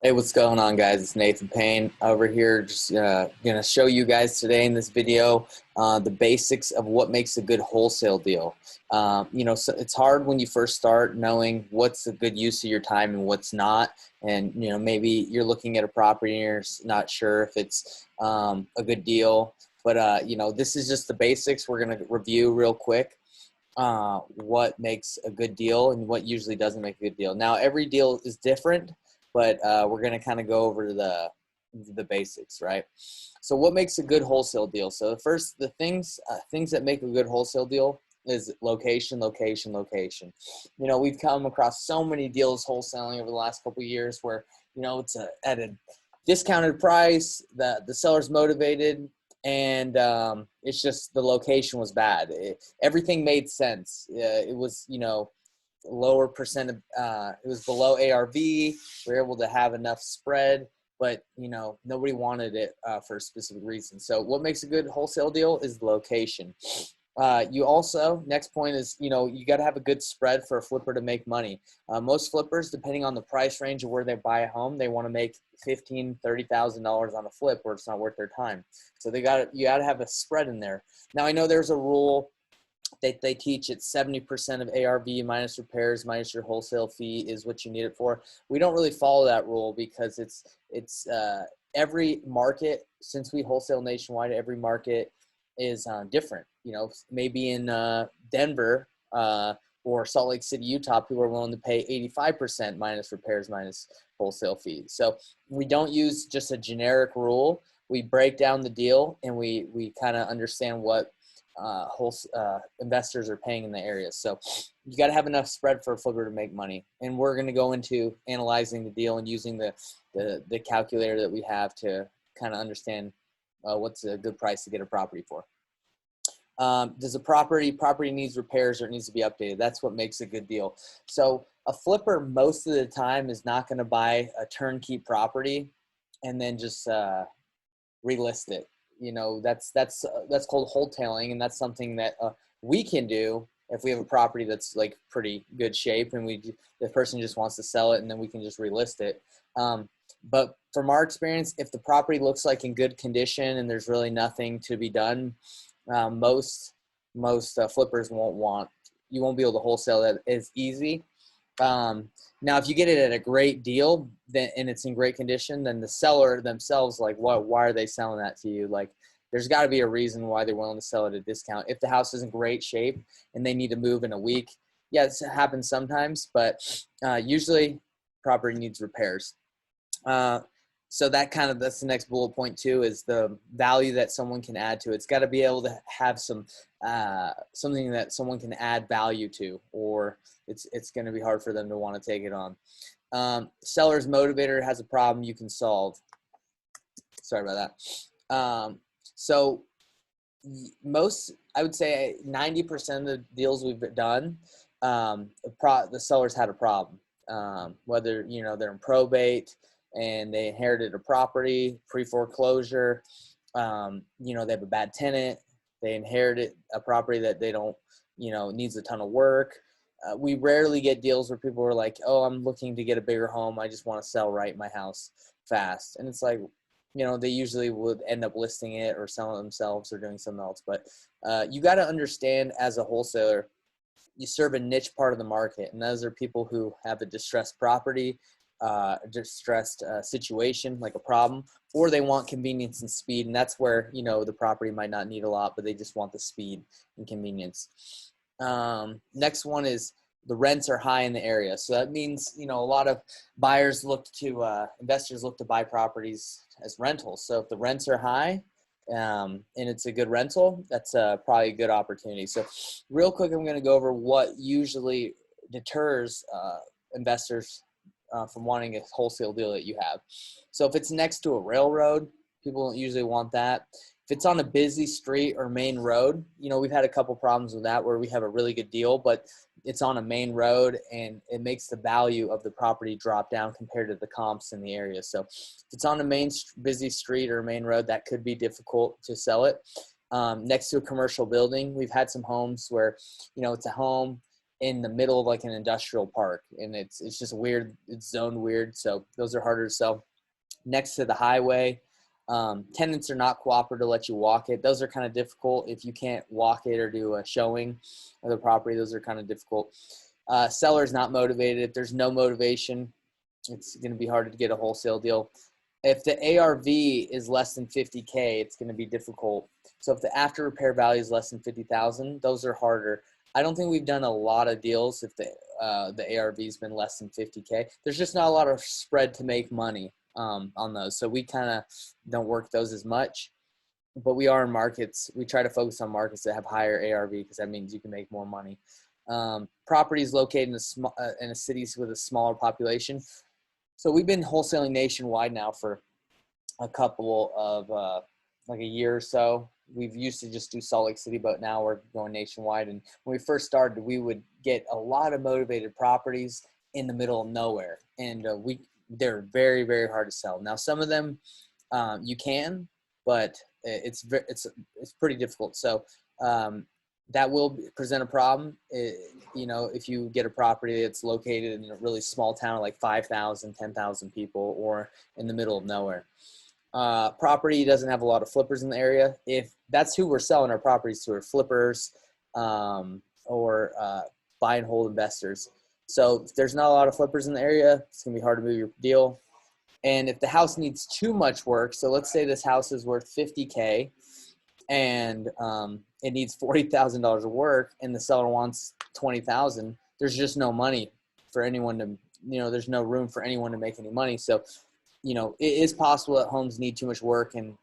Hey, what's going on, guys? It's Nathan Payne over here. Just gonna show you guys today in this video the basics of what makes a good wholesale deal. So it's hard when you first start knowing what's a good use of your time and what's not. And maybe you're looking at a property and you're not sure if it's a good deal. But this is just the basics. We're gonna review real quick what makes a good deal and what usually doesn't make a good deal. Now, every deal is different, but we're going to kind of go over the basics, right? So what makes a good wholesale deal? So the things that make a good wholesale deal is location, location, location. We've come across so many deals wholesaling over the last couple of years where, it's at a discounted price, the seller's motivated, and it's just the location was bad. Everything made sense. It was, lower percent of it was below ARV. We were able to have enough spread, but nobody wanted it for a specific reason. So what makes a good wholesale deal is the location. You also, next point is, you got to have a good spread for a flipper to make money. Most flippers, depending on the price range of where they buy a home, they want to make $15,000-$30,000 on a flip where it's not worth their time. So you got to have a spread in there. Now, I know there's a rule they teach it 70% of ARV minus repairs minus your wholesale fee is what you need it for. We don't really follow that rule because it's every market, since we wholesale nationwide, every market is different. Maybe in Denver or Salt Lake City, Utah, people are willing to pay 85% minus repairs minus wholesale fees. So we don't use just a generic rule. We break down the deal and we kind of understand what investors are paying in the area. So you got to have enough spread for a flipper to make money. And we're going to go into analyzing the deal and using the calculator that we have to kind of understand what's a good price to get a property for. Does a property needs repairs or it needs to be updated? That's what makes a good deal. So a flipper most of the time is not going to buy a turnkey property and then just relist it. That's called wholetailing, and that's something that we can do if we have a property that's like pretty good shape and the person just wants to sell it, and then we can just relist it. But from our experience, if the property looks like in good condition and there's really nothing to be done, most flippers you won't be able to wholesale that as easy. Now, if you get it at a great deal and it's in great condition, then the seller themselves, like, why are they selling that to you? Like, there's got to be a reason why they're willing to sell at a discount. If the house is in great shape and they need to move in a week, yeah, it happens sometimes, but usually property needs repairs. So that's the next bullet point too, is the value that someone can add to it. It's got to be able to have something that someone can add value to, or it's going to be hard for them to want to take it on. Seller's motivator has a problem you can solve. Sorry about that. So I would say 90% of the deals we've done, the sellers had a problem. Whether they're in probate and they inherited a property pre-foreclosure, they have a bad tenant, they inherited a property that they don't, needs a ton of work. We rarely get deals where people are like, oh, I'm looking to get a bigger home, I just want to sell my house fast. And it's like, they usually would end up listing it or selling it themselves or doing something else. But you got to understand, as a wholesaler, you serve a niche part of the market, and those are people who have a distressed property, distressed situation, like a problem, or they want convenience and speed. And that's where, the property might not need a lot, but they just want the speed and convenience. Next one is the rents are high in the area. So that means, a lot of investors look to buy properties as rentals. So if the rents are high, and it's a good rental, that's probably a good opportunity. So real quick, I'm going to go over what usually deters investors from wanting a wholesale deal that you have. So if it's next to a railroad, people don't usually want that. If it's on a busy street or main road, we've had a couple problems with that where we have a really good deal, but it's on a main road and it makes the value of the property drop down compared to the comps in the area. So if it's on a busy street or main road, that could be difficult to sell it. Next to a commercial building, we've had some homes where, it's a home in the middle of like an industrial park, and it's just weird. It's zoned weird, so those are harder to sell. Next to the highway, tenants are not cooperative to let you walk it. Those are kind of difficult if you can't walk it or do a showing of the property. Those are kind of difficult. Seller is not motivated. If there's no motivation, it's going to be harder to get a wholesale deal. If the ARV is less than 50K, it's going to be difficult. So if the after repair value is less than 50,000, those are harder. I don't think we've done a lot of deals if the ARV has been less than 50K. There's just not a lot of spread to make money on those. So we kind of don't work those as much, but we are in markets. We try to focus on markets that have higher ARV because that means you can make more money. Properties located in a cities with a smaller population. So we've been wholesaling nationwide now for a couple of like a year or so. We've used to just do Salt Lake City, but now we're going nationwide. And when we first started, we would get a lot of motivated properties in the middle of nowhere, and they're very, very hard to sell. Now some of them you can, but it's pretty difficult. So that will present a problem. You know, if you get a property that's located in a really small town, like 5,000, 10,000 people, or in the middle of nowhere. Property doesn't have a lot of flippers in the area. If that's who we're selling our properties to, are flippers or buy and hold investors. So if there's not a lot of flippers in the area, it's gonna be hard to move your deal. And if the house needs too much work, so let's say this house is worth 50K and it needs $40,000 of work, and the seller wants 20,000. There's just no money for anyone to, you know, there's no room for anyone to make any money. So, you know, it is possible that homes need too much work, and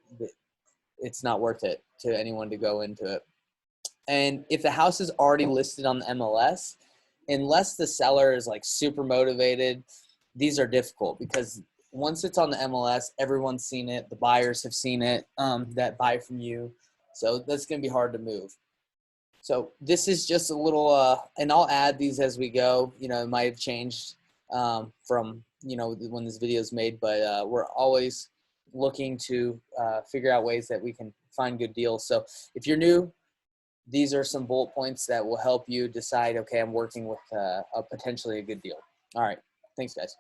it's not worth it to anyone to go into it. And if the house is already listed on the MLS, unless the seller is like super motivated, these are difficult because once it's on the MLS, everyone's seen it. The buyers have seen it that buy from you. So that's going to be hard to move. So this is just a little, and I'll add these as we go. You know, it might have changed from, you know, when this video is made, but we're always looking to figure out ways that we can find good deals. So if you're new, these are some bullet points that will help you decide, okay, I'm working with potentially a good deal. All right. Thanks, guys.